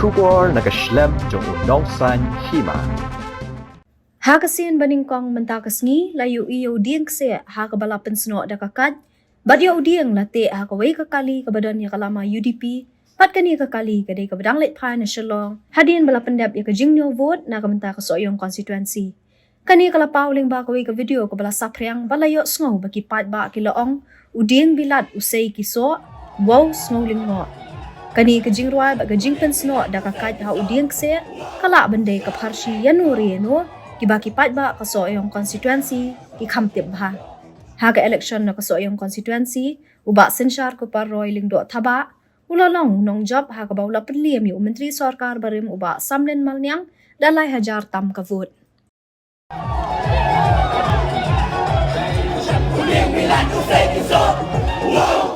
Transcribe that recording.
Shubor nakaslem jong unongsan hima. Hagasin baning kong mentakas ngi layu iyo dieng se hagabalapan sno dakakat badya udieng late hagaway kakali kabadan ya kalama UDP pat kani kakali kadai kabadang let pa na shalong hadin balapandap ya kajing nyo vote na kamentakas oyong constituency kani kalapaw ling ba kaway ka video kabala sapriang balayo sngo baki pat ba kilaong udieng bilat usay kiso wow sngo ling ngo kani kajing ruay ba kajing pensno dakakat ha udieng se kala banday kapharshi yanuri no kibakipat ba kaso yung constituency kikamtib ba haga election na kaso yung constituency uba sensyar ko pa roy lingdo taba ulalong nong job haga bawla penliam yung menteri sarkar barim uba samlen malnyang dalay hajar tam ka vote Wow,